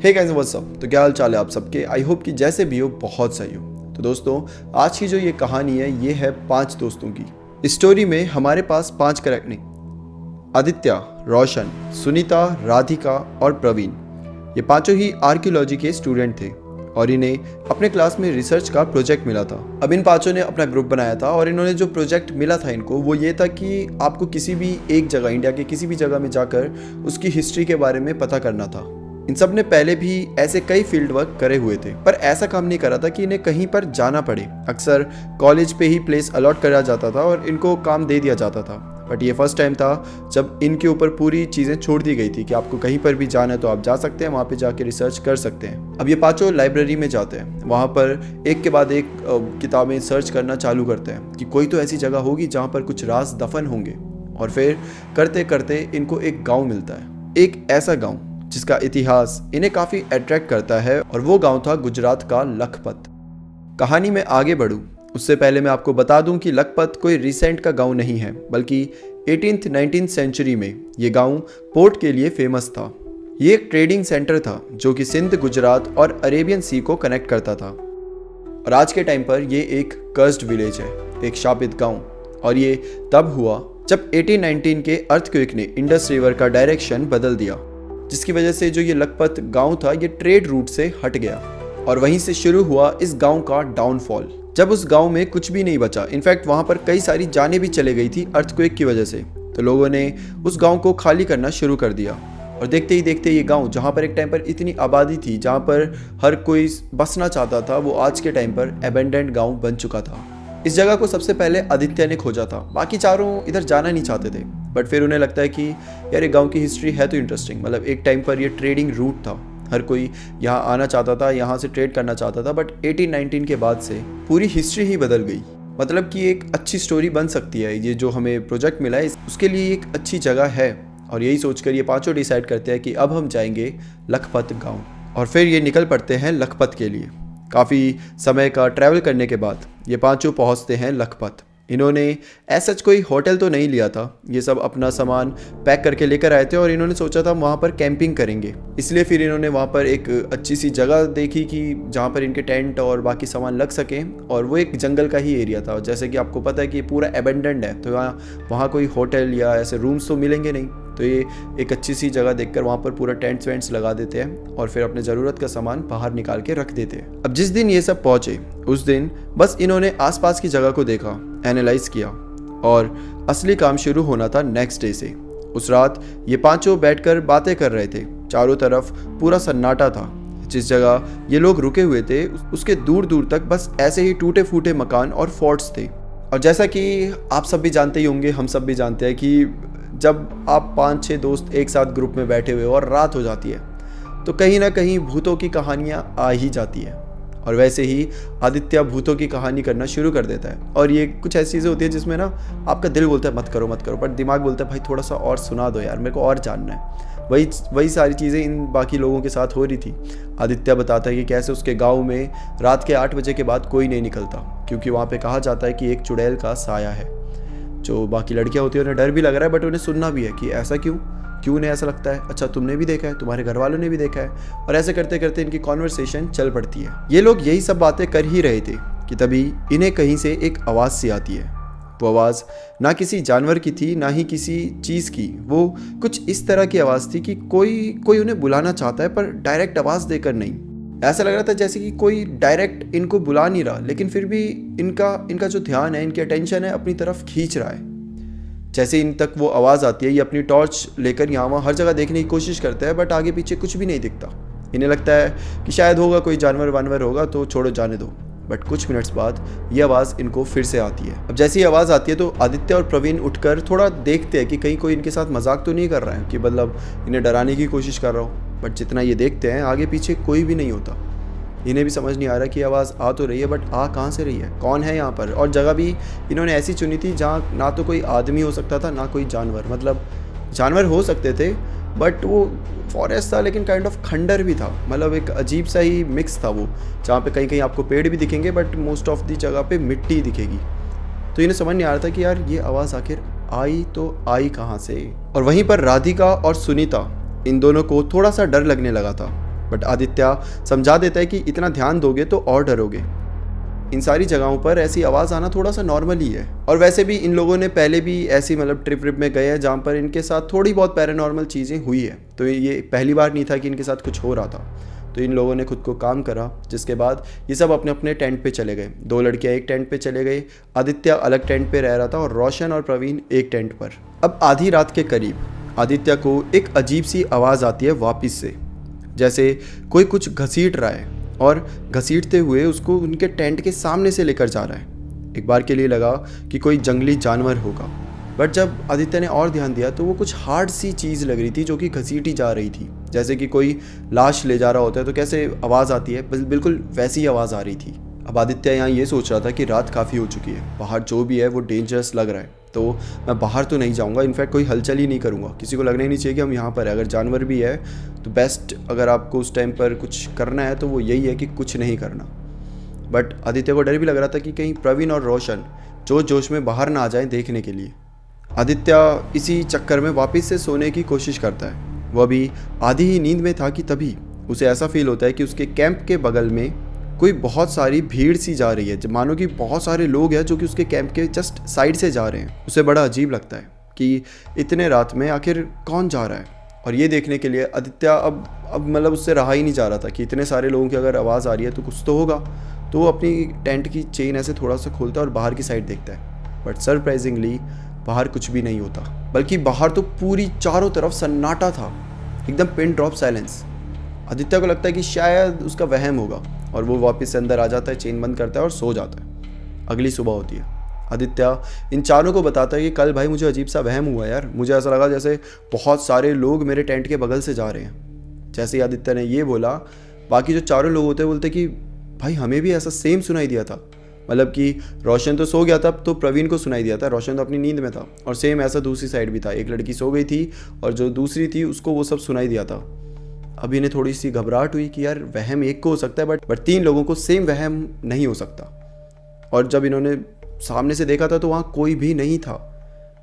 Hey guys what's up. तो क्या हाल चाल है आप सबके। आई होप कि जैसे भी हो बहुत सही हो। तो दोस्तों आज की जो ये कहानी है ये है 5 दोस्तों की। इस स्टोरी में हमारे पास 5 कैरेक्टर नहीं, आदित्य, रोशन, सुनीता, राधिका और प्रवीण, ये पांचों ही आर्कियोलॉजी के स्टूडेंट थे और इन्हें अपने क्लास में रिसर्च का प्रोजेक्ट मिला था। अब इन पांचों ने अपना ग्रुप बनाया था और इन्होंने जो प्रोजेक्ट मिला था इनको वो ये था कि आपको किसी भी एक जगह, इंडिया के किसी भी जगह में जाकर उसकी हिस्ट्री के बारे में पता करना था। इन सब ने पहले भी ऐसे कई फील्ड वर्क करे हुए थे पर ऐसा काम नहीं करा था कि इन्हें कहीं पर जाना पड़े। अक्सर कॉलेज पे ही प्लेस अलॉट करा जाता था और इनको काम दे दिया जाता था। बट ये फर्स्ट टाइम था जब इनके ऊपर पूरी चीज़ें छोड़ दी गई थी कि आपको कहीं पर भी जाना है तो आप जा सकते हैं, वहाँ पे जाके रिसर्च कर सकते हैं। अब ये पांचों लाइब्रेरी में जाते हैं, वहाँ पर एक के बाद एक किताबें सर्च करना चालू करते हैं कि कोई तो ऐसी जगह होगी जहाँ पर कुछ राज दफन होंगे। और फिर करते करते इनको एक गाँव मिलता है, एक ऐसा गाँव जिसका इतिहास इन्हें काफ़ी अट्रैक्ट करता है और वो गाँव था गुजरात का लखपत। कहानी में आगे बढ़ूँ उससे पहले मैं आपको बता दूं कि लखपत कोई रिसेंट का गांव नहीं है, बल्कि 18th-19th सेंचुरी में ये गांव पोर्ट के लिए फेमस था। ये एक ट्रेडिंग सेंटर था जो कि सिंध, गुजरात और अरेबियन सी को कनेक्ट करता था। और आज के टाइम पर ये एक कर्स्ड विलेज है, एक शापित गांव। और ये तब हुआ जब 1819 के अर्थक्वेक ने इंडस रिवर का डायरेक्शन बदल दिया, जिसकी वजह से जो ये लखपत गाँव था ये ट्रेड रूट से हट गया और वहीं से शुरू हुआ इस गाँव का डाउनफॉल। जब उस गांव में कुछ भी नहीं बचा, इनफैक्ट वहां पर कई सारी जानें भी चले गई थी अर्थक्वेक की वजह से, तो लोगों ने उस गांव को खाली करना शुरू कर दिया। और देखते ही देखते ये गांव जहां पर एक टाइम पर इतनी आबादी थी, जहां पर हर कोई बसना चाहता था, वो आज के टाइम पर एबेंडेंड गांव बन चुका था। इस जगह को सबसे पहले आदित्य ने खोजा था, बाकी चारों इधर जाना नहीं चाहते थे। बट फिर उन्हें लगता है कि यार ये गाँव की हिस्ट्री है तो इंटरेस्टिंग, मतलब एक टाइम पर ये ट्रेडिंग रूट था, हर कोई यहाँ आना चाहता था, यहाँ से ट्रेड करना चाहता था। बट 1819 के बाद से पूरी हिस्ट्री ही बदल गई। मतलब कि एक अच्छी स्टोरी बन सकती है, ये जो हमें प्रोजेक्ट मिला है उसके लिए एक अच्छी जगह है। और यही सोचकर ये पांचों डिसाइड करते हैं कि अब हम जाएंगे लखपत गांव। और फिर ये निकल पड़ते हैं लखपत के लिए। काफ़ी समय का ट्रैवल करने के बाद ये पांचों पहुँचते हैं लखपत। इन्होंने ऐसा कोई होटल तो नहीं लिया था, ये सब अपना सामान पैक करके लेकर आए थे और इन्होंने सोचा था वहाँ पर कैंपिंग करेंगे। इसलिए फिर इन्होंने वहाँ पर एक अच्छी सी जगह देखी कि जहाँ पर इनके टेंट और बाकी सामान लग सकें, और वो एक जंगल का ही एरिया था। जैसे कि आपको पता है कि पूरा एबेंडेंड है, तो वहाँ कोई होटल या ऐसे रूम्स तो मिलेंगे नहीं, तो ये एक अच्छी सी जगह देखकर वहाँ पर पूरा टेंट्स वेंट्स लगा देते हैं और फिर अपने ज़रूरत का सामान बाहर निकाल के रख देते हैं। अब जिस दिन ये सब पहुँचे उस दिन बस इन्होंने आसपास की जगह को देखा, एनालाइज किया और असली काम शुरू होना था नेक्स्ट डे से। उस रात ये पांचों बैठकर बातें कर रहे थे। चारों तरफ पूरा सन्नाटा था। जिस जगह ये लोग रुके हुए थे उसके दूर दूर तक बस ऐसे ही टूटे फूटे मकान और फोर्ट्स थे। और जैसा कि आप सब भी जानते ही होंगे, हम सब भी जानते हैं कि जब आप 5-6 दोस्त एक साथ ग्रुप में बैठे हुए और रात हो जाती है तो कहीं ना कहीं भूतों की कहानियाँ आ ही जाती है। और वैसे ही आदित्य भूतों की कहानी करना शुरू कर देता है। और ये कुछ ऐसी चीज़ें होती है जिसमें ना आपका दिल बोलता है मत करो मत करो, बट दिमाग बोलता है भाई थोड़ा सा और सुना दो यार, मेरे को और जानना है। वही सारी चीज़ें इन बाकी लोगों के साथ हो रही थी। आदित्य बताता है कि कैसे उसके गाँव में रात के 8 बजे के बाद कोई नहीं निकलता, क्योंकि वहाँ पर कहा जाता है कि एक चुड़ैल का साया है। जो बाकी लड़कियाँ होती हैं उन्हें डर भी लग रहा है, बट उन्हें सुनना भी है कि ऐसा क्यों उन्हें ऐसा लगता है। अच्छा तुमने भी देखा है, तुम्हारे घर वालों ने भी देखा है। और ऐसे करते करते इनकी कॉन्वर्सेशन चल पड़ती है। ये लोग यही सब बातें कर ही रहे थे कि तभी इन्हें कहीं से एक आवाज़ सी आती है। वो आवाज़ ना किसी जानवर की थी ना ही किसी चीज़ की। वो कुछ इस तरह की आवाज़ थी कि कोई उन्हें बुलाना चाहता है पर डायरेक्ट आवाज़ देकर नहीं। ऐसा लग रहा था जैसे कि कोई डायरेक्ट इनको बुला नहीं रहा, लेकिन फिर भी इनका जो ध्यान है, इनकी अटेंशन है अपनी तरफ खींच रहा है। जैसे इन तक वो आवाज़ आती है, ये अपनी टॉर्च लेकर यहाँ वहाँ हर जगह देखने की कोशिश करते हैं, बट आगे पीछे कुछ भी नहीं दिखता। इन्हें लगता है कि शायद होगा कोई जानवर वानवर होगा तो छोड़ो जाने दो। बट कुछ मिनट्स बाद ये आवाज़ इनको फिर से आती है। अब जैसे ही आवाज़ आती है तो आदित्य और प्रवीण उठकर थोड़ा देखते हैं कि कहीं कोई इनके साथ मजाक तो नहीं कर रहा है, कि मतलब इन्हें डराने की कोशिश कर रहा हो। बट जितना ये देखते हैं आगे पीछे कोई भी नहीं होता। इन्हें भी समझ नहीं आ रहा कि आवाज़ आ तो रही है बट आ कहाँ से रही है, कौन है यहाँ पर। और जगह भी इन्होंने ऐसी चुनी थी जहाँ ना तो कोई आदमी हो सकता था ना कोई जानवर, मतलब जानवर हो सकते थे बट वो फॉरेस्ट था लेकिन काइंड ऑफ खंडर भी था, मतलब एक अजीब सा ही मिक्स था वो, जहाँ पे कहीं कहीं आपको पेड़ भी दिखेंगे बट मोस्ट ऑफ दी जगह पे मिट्टी दिखेगी। तो इन्हें समझ नहीं आ रहा था कि यार ये आवाज़ आखिर आई तो आई कहाँ से। और वहीं पर राधिका और सुनीता, इन दोनों को थोड़ा सा डर लगने लगा था। बट आदित्य समझा देता है कि इतना ध्यान दोगे तो और डरोगे। इन सारी जगहों पर ऐसी आवाज़ आना थोड़ा सा नॉर्मल ही है। और वैसे भी इन लोगों ने पहले भी ऐसी ट्रिप में गए हैं जहाँ पर इनके साथ थोड़ी बहुत पैरानॉर्मल चीज़ें हुई है, तो ये पहली बार नहीं था कि इनके साथ कुछ हो रहा था। तो इन लोगों ने खुद को काम करा, जिसके बाद ये सब अपने अपने टेंट पे चले गए। 2 लड़कियां एक टेंट पे चले गई, आदित्य अलग टेंट पे रह रहा था और रोशन और प्रवीण एक टेंट पर। अब आधी रात के करीब आदित्य को एक अजीब सी आवाज़ आती है वापस से, जैसे कोई कुछ घसीट रहा है और घसीटते हुए उसको उनके टेंट के सामने से लेकर जा रहा है। एक बार के लिए लगा कि कोई जंगली जानवर होगा, बट जब आदित्य ने और ध्यान दिया तो वो कुछ हार्ड सी चीज़ लग रही थी जो कि घसीटी जा रही थी, जैसे कि कोई लाश ले जा रहा होता है तो कैसे आवाज़ आती है, बिल्कुल वैसी आवाज़ आ रही थी। अब आदित्य यहाँ ये सोच रहा था कि रात काफ़ी हो चुकी है, बाहर जो भी है वो डेंजरस लग रहा है, तो मैं बाहर तो नहीं जाऊँगा, इनफैक्ट कोई हलचल ही नहीं करूँगा, किसी को लगना ही नहीं चाहिए कि हम यहाँ पर है। अगर जानवर भी है तो बेस्ट, अगर आपको उस टाइम पर कुछ करना है तो वो यही है कि कुछ नहीं करना। बट आदित्य को डर भी लग रहा था कि कहीं प्रवीण और रोशन जोश में बाहर ना आ जाएं देखने के लिए। आदित्य इसी चक्कर में वापस से सोने की कोशिश करता है। वो अभी आधी ही नींद में था कि तभी उसे ऐसा फील होता है कि उसके कैंप के बगल में कोई बहुत सारी भीड़ सी जा रही है, मानो कि बहुत सारे लोग हैं जो कि उसके कैंप के जस्ट साइड से जा रहे हैं। उसे बड़ा अजीब लगता है कि इतने रात में आखिर कौन जा रहा है, और ये देखने के लिए आदित्य अब उससे रहा ही नहीं जा रहा था कि इतने सारे लोगों की अगर आवाज़ आ रही है तो कुछ तो होगा। तो वो अपनी टेंट की चेन ऐसे थोड़ा सा खोलता है और बाहर की साइड देखता है, बट सरप्राइजिंगली बाहर कुछ भी नहीं होता, बल्कि बाहर तो पूरी चारों तरफ सन्नाटा था, एकदम पिन ड्रॉप साइलेंस। आदित्य को लगता है कि शायद उसका वहम होगा और वो वापस से अंदर आ जाता है, चेन बंद करता है और सो जाता है। अगली सुबह होती है। आदित्य इन चारों को बताता है कि कल भाई मुझे अजीब सा वहम हुआ यार, मुझे ऐसा लगा जैसे बहुत सारे लोग मेरे टेंट के बगल से जा रहे हैं। जैसे ही आदित्य ने ये बोला, बाकी जो चारों लोग होते बोलते कि भाई हमें भी ऐसा सेम सुनाई दिया था। कि रोशन तो सो गया था, तो प्रवीण को सुनाई दिया था, रोशन तो अपनी नींद में था, और सेम ऐसा दूसरी साइड भी था, एक लड़की सो गई थी और जो दूसरी थी उसको वो सब सुनाई दिया था। अब इन्हें थोड़ी सी घबराहट हुई कि यार वहम एक को हो सकता है, बट 3 लोगों को सेम वहम नहीं हो सकता। और जब इन्होंने सामने से देखा था तो वहाँ कोई भी नहीं था,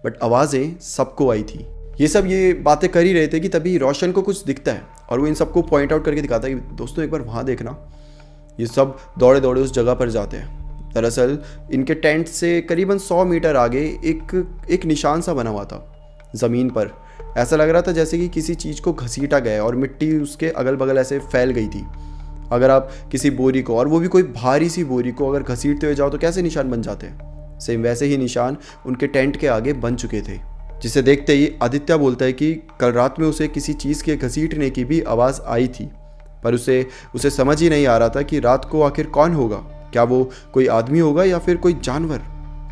बट आवाज़ें सबको आई थी। ये बातें कर ही रहे थे कि तभी रोशन को कुछ दिखता है और वो इन सबको पॉइंट आउट करके दिखाता है कि दोस्तों एक बार वहाँ देखना। ये सब दौड़े दौड़े उस जगह पर जाते हैं। दरअसल इनके टेंट से करीबन 100 मीटर आगे एक निशान सा बना हुआ था ज़मीन पर। ऐसा लग रहा था जैसे कि किसी चीज़ को घसीटा गया और मिट्टी उसके अगल बगल ऐसे फैल गई थी। अगर आप किसी बोरी को, और वो भी कोई भारी सी बोरी को, अगर घसीटते हुए जाओ तो कैसे निशान बन जाते हैं, सेम वैसे ही निशान उनके टेंट के आगे बन चुके थे। जिसे देखते ही आदित्य बोलता है कि कल रात में उसे किसी चीज़ के घसीटने की भी आवाज़ आई थी, पर उसे समझ ही नहीं आ रहा था कि रात को आखिर कौन होगा, क्या वो कोई आदमी होगा या फिर कोई जानवर,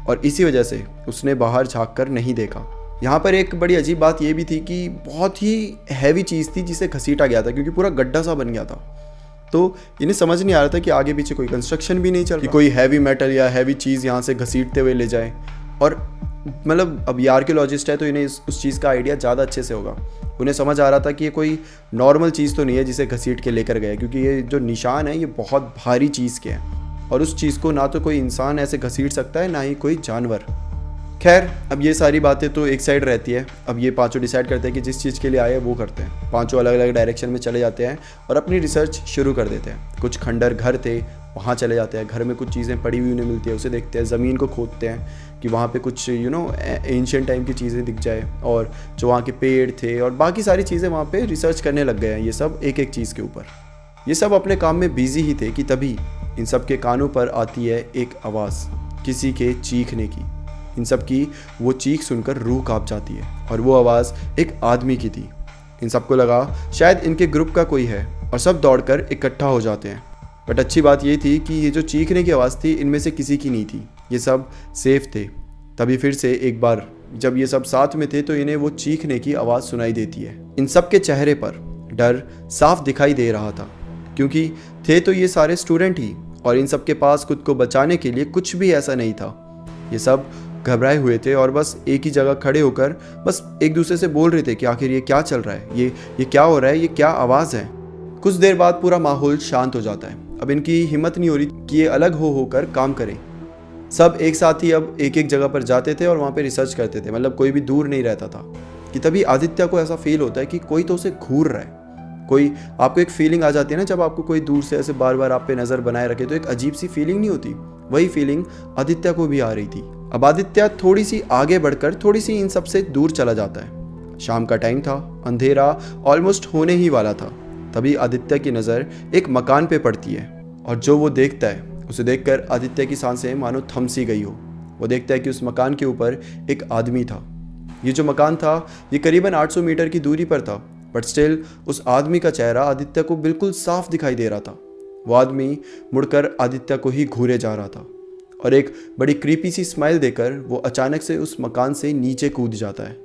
और इसी वजह से उसने बाहर झाँक कर नहीं देखा। यहाँ पर एक बड़ी अजीब बात ये भी थी कि बहुत ही हैवी चीज़ थी जिसे घसीटा गया था, क्योंकि पूरा गड्ढा सा बन गया था। तो इन्हें समझ नहीं आ रहा था कि आगे पीछे कोई कंस्ट्रक्शन भी नहीं चल रहा, कि कोई हैवी मेटल या हैवी चीज़ यहाँ से घसीटते हुए ले जाए। और अब ये आर्कियोलॉजिस्ट है तो इन्हें उस चीज़ का आइडिया ज़्यादा अच्छे से होगा। उन्हें समझ आ रहा था कि ये कोई नॉर्मल चीज़ तो नहीं है जिसे घसीट के लेकर गए, क्योंकि ये जो निशान है ये बहुत भारी चीज़ के हैं, और उस चीज़ को ना तो कोई इंसान ऐसे घसीट सकता है ना ही कोई जानवर। खैर, अब ये सारी बातें तो एक साइड रहती है। अब ये पांचों डिसाइड करते हैं कि जिस चीज़ के लिए आए वो करते हैं। पांचों अलग अलग डायरेक्शन में चले जाते हैं और अपनी रिसर्च शुरू कर देते हैं। कुछ खंडर घर थे, वहाँ चले जाते हैं, घर में कुछ चीज़ें पड़ी हुई उन्हें मिलती है, उसे देखते हैं। ज़मीन को खोदते हैं कि वहाँ पे कुछ एंशिएंट टाइम की चीज़ें दिख जाए, और जो वहाँ के पेड़ थे और बाकी सारी चीज़ें वहाँ पे रिसर्च करने लग गए हैं। ये सब एक एक चीज़ के ऊपर, ये सब अपने काम में बिजी ही थे कि तभी इन सब के कानों पर आती है एक आवाज़, किसी के चीखने की। इन सब की वो चीख सुनकर रूह कांप जाती है, और वो आवाज़ एक आदमी की थी। इन सबको लगा शायद इनके ग्रुप का कोई है, और सब दौड़कर इकट्ठा हो जाते हैं। बट अच्छी बात ये थी कि ये जो चीखने की आवाज़ थी इनमें से किसी की नहीं थी, ये सब सेफ थे। तभी फिर से एक बार जब ये सब साथ में थे तो इन्हें वो चीखने की आवाज़ सुनाई देती है। इन सब के चेहरे पर डर साफ दिखाई दे रहा था, क्योंकि थे तो ये सारे स्टूडेंट ही, और इन सब के पास खुद को बचाने के लिए कुछ भी ऐसा नहीं था। ये सब घबराए हुए थे और बस एक ही जगह खड़े होकर बस एक दूसरे से बोल रहे थे कि आखिर ये क्या चल रहा है, ये क्या हो रहा है, ये क्या आवाज़ है। कुछ देर बाद पूरा माहौल शांत हो जाता है। अब इनकी हिम्मत नहीं हो रही कि ये अलग होकर काम करें। सब एक साथ ही अब एक एक जगह पर जाते थे और वहाँ पे रिसर्च करते थे, कोई भी दूर नहीं रहता था। कि तभी आदित्य को ऐसा फील होता है कि कोई तो उसे घूर रहा है, कोई आपको एक फीलिंग आ जाती है ना, जब आपको कोई दूर से ऐसे बार बार आप पे नज़र बनाए रखे तो एक अजीब सी फीलिंग नहीं होती, वही फीलिंग आदित्य को भी आ रही थी। अब आदित्य थोड़ी सी आगे बढ़कर थोड़ी सी इन सब से दूर चला जाता है। शाम का टाइम था, अंधेरा ऑलमोस्ट होने ही वाला था। तभी आदित्य की नज़र एक मकान पे पड़ती है और जो वो देखता है उसे देखकर आदित्य की सांसें मानो थम सी गई हो। वो देखता है कि उस मकान के ऊपर एक आदमी था। ये जो मकान था ये करीबन 800 मीटर की दूरी पर था, बट स्टिल उस आदमी का चेहरा आदित्य को बिल्कुल साफ दिखाई दे रहा था। वो आदमी मुड़कर आदित्य को ही घूरे जा रहा था और एक बड़ी क्रीपी सी स्माइल देकर वो अचानक से उस मकान से नीचे कूद जाता है।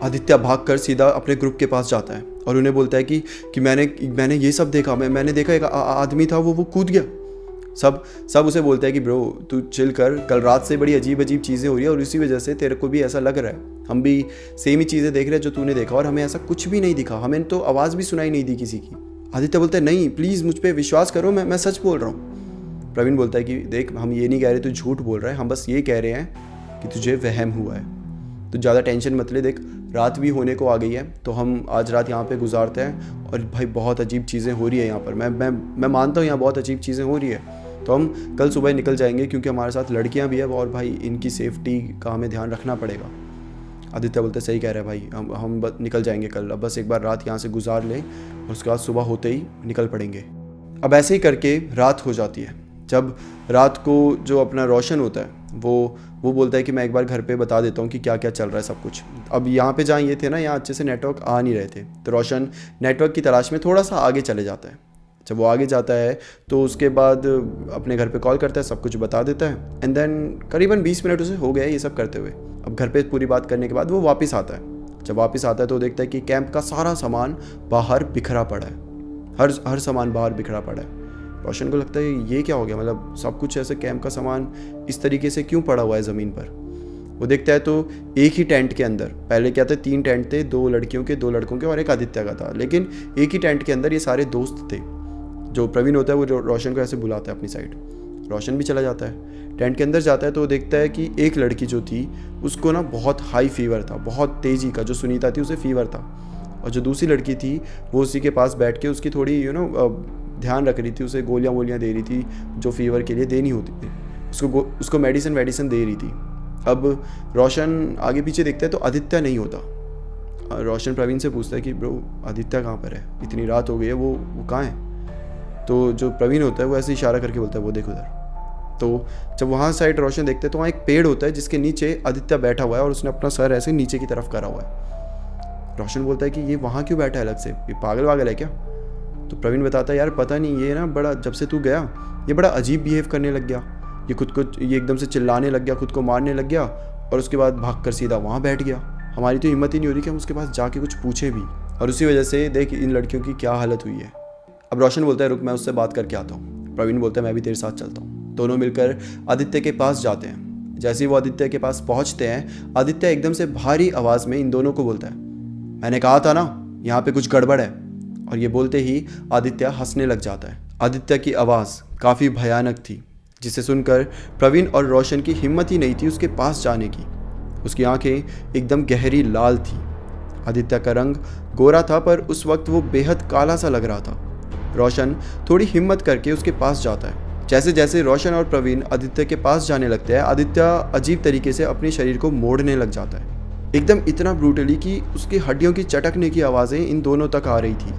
आदित्य भागकर सीधा अपने ग्रुप के पास जाता है और उन्हें बोलता है कि मैंने ये सब देखा, मैंने देखा एक आदमी था, वो कूद गया। सब उसे बोलता है कि ब्रो तू चिल कर, कल रात से बड़ी अजीब चीज़ें हो रही है और इसी वजह से तेरे को भी ऐसा लग रहा है। हम भी सेम ही चीज़ें देख रहे हैं जो तूने देखा और हमें ऐसा कुछ भी नहीं दिखा, हमें तो आवाज़ भी सुनाई नहीं दी किसी की। आदित्य बोलता है नहीं प्लीज़ मुझ पर विश्वास करो, मैं सच बोल रहा हूँ। प्रवीण बोलता है कि देख हम ये नहीं कह रहे तू झूठ बोल रहा है, हम बस ये कह रहे हैं कि तुझे वहम हुआ है। तो ज़्यादा टेंशन मत ले, देख रात भी होने को आ गई है तो हम आज रात यहाँ पे गुजारते हैं और भाई बहुत अजीब चीज़ें हो रही है यहाँ पर। मैं मानता हूँ यहाँ बहुत अजीब चीज़ें हो रही है, तो हम कल सुबह निकल जाएंगे क्योंकि हमारे साथ लड़कियाँ भी है और भाई इनकी सेफ्टी का हमें ध्यान रखना पड़ेगा। आदित्य बोलते सही कह रहे हैं भाई, हम निकल जाएंगे कल, अब बस एक बार रात यहाँ से गुजार लें और उसके बाद सुबह होते ही निकल पड़ेंगे। अब ऐसे ही करके रात हो जाती है। जब रात को जो अपना रोशन होता है वो बोलता है कि मैं एक बार घर पे बता देता हूँ कि क्या क्या चल रहा है सब कुछ। अब यहाँ पे जहाँ ये थे ना, यहाँ अच्छे से नेटवर्क आ नहीं रहे थे, तो रोशन नेटवर्क की तलाश में थोड़ा सा आगे चले जाता है। जब वो आगे जाता है तो उसके बाद अपने घर पे कॉल करता है, सब कुछ बता देता है एंड देन करीबन 20 मिनट उसे हो गया ये सब करते हुए। अब घर पे पूरी बात करने के बाद वो वापस आता है। जब वापस आता है तो देखता है कि कैंप का सारा सामान बाहर बिखरा पड़ा है, हर सामान बाहर बिखरा पड़ा है। रोशन को लगता है ये क्या हो गया, मतलब सब कुछ ऐसे कैंप का सामान इस तरीके से क्यों पड़ा हुआ है ज़मीन पर। वो देखता है तो एक ही टेंट के अंदर, पहले क्या थे 3 टेंट थे, 2 लड़कियों के 2 लड़कों के और एक आदित्य का था, लेकिन एक ही टेंट के अंदर ये सारे दोस्त थे। जो प्रवीण होता है वो रोशन को ऐसे बुलाता है अपनी साइड। रोशन भी चला जाता है, टेंट के अंदर जाता है तो देखता है कि एक लड़की जो थी उसको ना बहुत हाई फीवर था, बहुत तेज़ी का, जो सुनीता थी उसे फीवर था। और जो दूसरी लड़की थी वो उसी के पास बैठ के उसकी थोड़ी ध्यान रख रही थी, उसे गोलियाँ दे रही थी जो फीवर के लिए देनी होती थी, उसको मेडिसिन दे रही थी। अब रोशन आगे पीछे देखता है तो आदित्य नहीं होता। रोशन प्रवीण से पूछता है कि ब्रो आदित्य कहाँ पर है, इतनी रात हो गई है, वो कहाँ है। तो जो प्रवीण होता है वो ऐसे इशारा करके बोलता है वो देख उधर। तो जब वहाँ साइड रोशन देखते हैं तो वहाँ एक पेड़ होता है जिसके नीचे आदित्य बैठा हुआ है और उसने अपना सर ऐसे नीचे की तरफ करा हुआ है। रोशन बोलता है कि ये वहाँ क्यों बैठा है अलग से, ये पागल वागल है क्या। तो प्रवीण बताता है यार पता नहीं, ये ना बड़ा, जब से तू गया ये बड़ा अजीब बिहेव करने लग गया, ये एकदम से चिल्लाने लग गया, खुद को मारने लग गया और उसके बाद भागकर सीधा वहाँ बैठ गया। हमारी तो हिम्मत ही नहीं हो रही कि हम उसके पास जाके कुछ पूछें भी, और उसी वजह से देख इन लड़कियों की क्या हालत हुई है। अब रोशन बोलता है रुक मैं उससे बात करके आता हूँ। प्रवीण बोलता है मैं भी तेरे साथ चलता हूँ। दोनों मिलकर आदित्य के पास जाते हैं। जैसे ही वो आदित्य के पास पहुँचते हैं, आदित्य एकदम से भारी आवाज़ में इन दोनों को बोलता है मैंने कहा था ना यहाँ पे कुछ गड़बड़ है। और ये बोलते ही आदित्य हंसने लग जाता है। आदित्य की आवाज़ काफ़ी भयानक थी, जिसे सुनकर प्रवीण और रोशन की हिम्मत ही नहीं थी उसके पास जाने की। उसकी आंखें एकदम गहरी लाल थी। आदित्य का रंग गोरा था पर उस वक्त वो बेहद काला सा लग रहा था। रोशन थोड़ी हिम्मत करके उसके पास जाता है। जैसे जैसे रोशन और प्रवीण आदित्य के पास जाने लगते हैं, आदित्य अजीब तरीके से अपने शरीर को मोड़ने लग जाता है, एकदम इतना ब्रूटली कि उसकी हड्डियों की चटकने की आवाज़ें इन दोनों तक आ रही थी।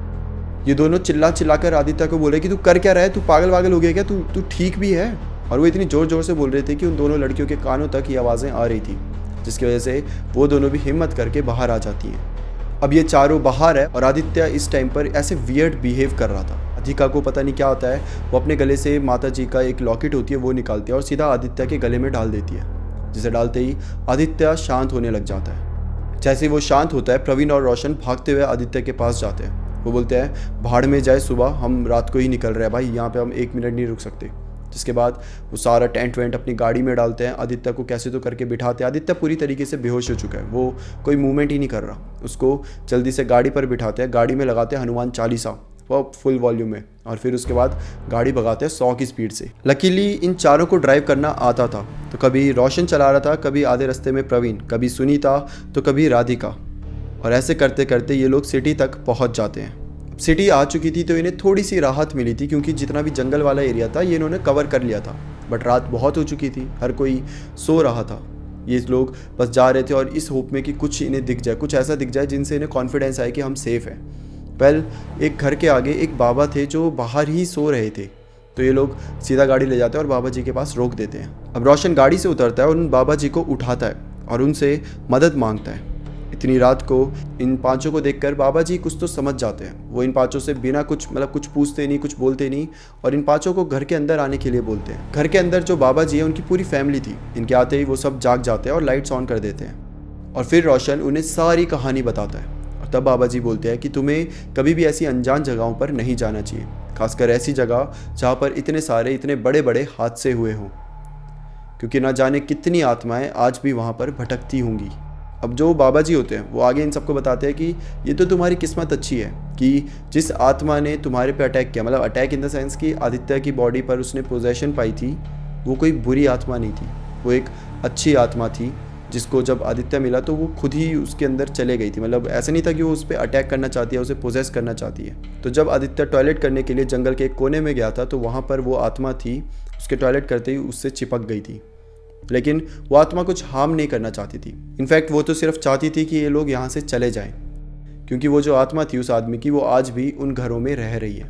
ये दोनों चिल्लाकर आदित्य को बोले कि तू कर क्या रहा है, तू पागल वागल हो गया क्या, तू ठीक भी है। और वो इतनी ज़ोर ज़ोर से बोल रहे थे कि उन दोनों लड़कियों के कानों तक ये आवाज़ें आ रही थी, जिसकी वजह से वो दोनों भी हिम्मत करके बाहर आ जाती हैं। अब ये चारों बाहर है और आदित्य इस टाइम पर ऐसे वियर्ड बिहेव कर रहा था। अधिका को पता नहीं क्या होता है, वो अपने गले से माता जी का एक लॉकेट होती है वो निकालती है और सीधा आदित्य के गले में डाल देती है, जिसे डालते ही आदित्य शांत होने लग जाता है। जैसे वो शांत होता है, प्रवीण और रोशन भागते हुए आदित्य के पास जाते हैं। वो बोलते हैं भाड़ में जाए सुबह, हम रात को ही निकल रहे हैं भाई, यहाँ पे हम 1 मिनट नहीं रुक सकते। जिसके बाद वो सारा टेंट वेंट अपनी गाड़ी में डालते हैं, आदित्य को कैसे तो करके बिठाते हैं। आदित्य पूरी तरीके से बेहोश हो चुका है, वो कोई मूवमेंट ही नहीं कर रहा। उसको जल्दी से गाड़ी पर बिठाते हैं, गाड़ी में लगाते हैं हनुमान चालीसा वो फुल वॉल्यूम में, और फिर उसके बाद गाड़ी भगाते हैं 100 की स्पीड से। लकीली इन चारों को ड्राइव करना आता था, तो कभी रोशन चला रहा था, कभी आधे रास्ते में प्रवीण, कभी सुनीता, तो कभी राधिका। और ऐसे करते करते ये लोग सिटी तक पहुंच जाते हैं। सिटी आ चुकी थी तो इन्हें थोड़ी सी राहत मिली थी, क्योंकि जितना भी जंगल वाला एरिया था ये इन्होंने कवर कर लिया था। बट रात बहुत हो चुकी थी, हर कोई सो रहा था। ये लोग बस जा रहे थे और इस होप में कि कुछ इन्हें दिख जाए, कुछ ऐसा दिख जाए जिनसे इन्हें कॉन्फिडेंस आए कि हम सेफ़ हैं। वेल, एक घर के आगे एक बाबा थे जो बाहर ही सो रहे थे, तो ये लोग सीधा गाड़ी ले जाते हैं और बाबा जी के पास रोक देते हैं। अब रोशन गाड़ी से उतरता है और उन बाबा जी को उठाता है और उनसे मदद मांगता है। इतनी रात को इन पांचों को देखकर बाबा जी कुछ तो समझ जाते हैं। वो इन पांचों से बिना कुछ कुछ पूछते नहीं, कुछ बोलते नहीं, और इन पांचों को घर के अंदर आने के लिए बोलते हैं। घर के अंदर जो बाबा जी है उनकी पूरी फैमिली थी। इनके आते ही वो सब जाग जाते हैं और लाइट्स ऑन कर देते हैं, और फिर रोशन उन्हें सारी कहानी बताता है। और तब बाबा जी बोलते हैं कि तुम्हें कभी भी ऐसी अनजान जगहों पर नहीं जाना चाहिए, खासकर ऐसी जगह जहाँ पर इतने बड़े बड़े हादसे हुए हों, क्योंकि ना जाने कितनी आत्माएं आज भी वहाँ पर भटकती होंगी। अब जो बाबा जी होते हैं वो आगे इन सबको बताते हैं कि ये तो तुम्हारी किस्मत अच्छी है कि जिस आत्मा ने तुम्हारे पे अटैक किया, मतलब अटैक इन द सेंस कि आदित्य की बॉडी पर उसने पोजेशन पाई थी, वो कोई बुरी आत्मा नहीं थी, वो एक अच्छी आत्मा थी जिसको जब आदित्य मिला तो वो खुद ही उसके अंदर चले गई थी। मतलब ऐसा नहीं था कि वो उस पर अटैक करना चाहती है, उसे पोजेस करना चाहती है। तो जब आदित्य टॉयलेट करने के लिए जंगल के एक कोने में गया था तो वहाँ पर वो आत्मा थी, उसके टॉयलेट करते ही उससे चिपक गई थी, लेकिन वो आत्मा कुछ हार्म नहीं करना चाहती थी। इनफैक्ट वो तो सिर्फ चाहती थी कि ये लोग यहाँ से चले जाएं, क्योंकि वो जो आत्मा थी उस आदमी की, वो आज भी उन घरों में रह रही है।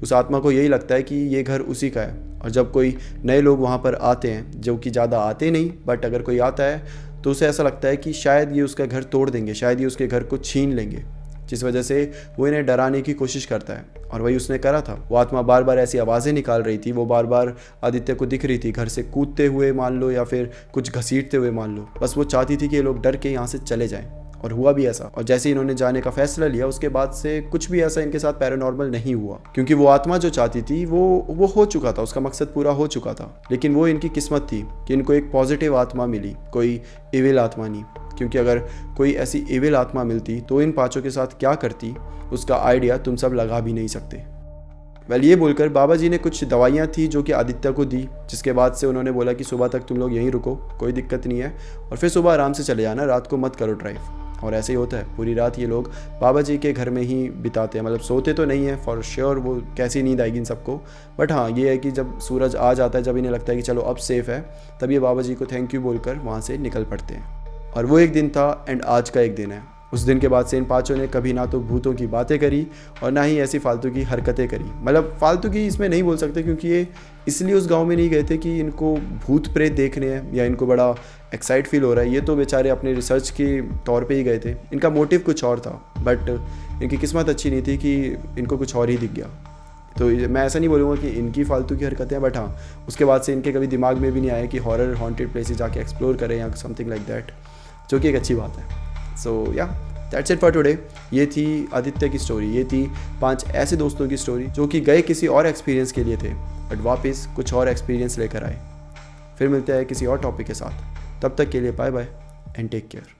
उस आत्मा को यही लगता है कि ये घर उसी का है, और जब कोई नए लोग वहाँ पर आते हैं, जो कि ज़्यादा आते नहीं, बट अगर कोई आता है तो उसे ऐसा लगता है कि शायद ये उसका घर तोड़ देंगे, शायद ये उसके घर को छीन लेंगे, जिस वजह से वो इन्हें डराने की कोशिश करता है। और वही उसने करा था। वो आत्मा बार बार ऐसी आवाज़ें निकाल रही थी, वो बार बार आदित्य को दिख रही थी, घर से कूदते हुए मान लो या फिर कुछ घसीटते हुए मान लो। बस वो चाहती थी कि ये लोग डर के यहाँ से चले जाएं, और हुआ भी ऐसा। और जैसे इन्होंने जाने का फैसला लिया उसके बाद से कुछ भी ऐसा इनके साथ पैरानॉर्मल नहीं हुआ, क्योंकि वो आत्मा जो चाहती थी वो हो चुका था, उसका मकसद पूरा हो चुका था। लेकिन वो इनकी किस्मत थी कि इनको एक पॉजिटिव आत्मा मिली, कोई इविल आत्मा नहीं, क्योंकि अगर कोई ऐसी इविल आत्मा मिलती तो इन पांचों के साथ क्या करती उसका आइडिया तुम सब लगा भी नहीं सकते। वेल, ये बोलकर बाबा जी ने कुछ दवाइयाँ थी जो कि आदित्य को दी, जिसके बाद से उन्होंने बोला कि सुबह तक तुम लोग यहीं रुको, कोई दिक्कत नहीं है, और फिर सुबह आराम से चले जाना, रात को मत करो ड्राइव। और ऐसे ही होता है, पूरी रात ये लोग बाबा जी के घर में ही बिताते हैं। मतलब सोते तो नहीं है फॉर श्योर, वो कैसी नींद आएगी इन सबको, बट हाँ ये है कि जब सूरज आ जाता है, जब इन्हें लगता है कि चलो अब सेफ़ है, तब ये बाबा जी को थैंक यू बोलकर वहाँ से निकल पड़ते हैं। और वो एक दिन था एंड आज का एक दिन है। उस दिन के बाद से इन पांचों ने कभी ना तो भूतों की बातें करी और ना ही ऐसी फालतू की हरकतें करी। मतलब फालतू की इसमें नहीं बोल सकते, क्योंकि ये इसलिए उस गांव में नहीं गए थे कि इनको भूत प्रेत देखने हैं या इनको बड़ा एक्साइट फील हो रहा है। ये तो बेचारे अपने रिसर्च के तौर पे ही गए थे, इनका मोटिव कुछ और था, बट इनकी किस्मत अच्छी नहीं थी कि इनको कुछ और ही दिख गया। तो मैं ऐसा नहीं बोलूँगा कि इनकी फालतू की हरकतें, बट हाँ उसके बाद से इनके कभी दिमाग में भी नहीं आया कि हॉरर हॉन्टेड प्लेसेस जाके एक्सप्लोर करें या समथिंग लाइक दैट, जो कि एक अच्छी बात है। सो या दैट्स इट फॉर टुडे। ये थी आदित्य की स्टोरी, ये थी 5 ऐसे दोस्तों की स्टोरी जो कि गए किसी और एक्सपीरियंस के लिए थे, बट वापस कुछ और एक्सपीरियंस लेकर आए। फिर मिलते हैं किसी और टॉपिक के साथ, तब तक के लिए bye bye and take care.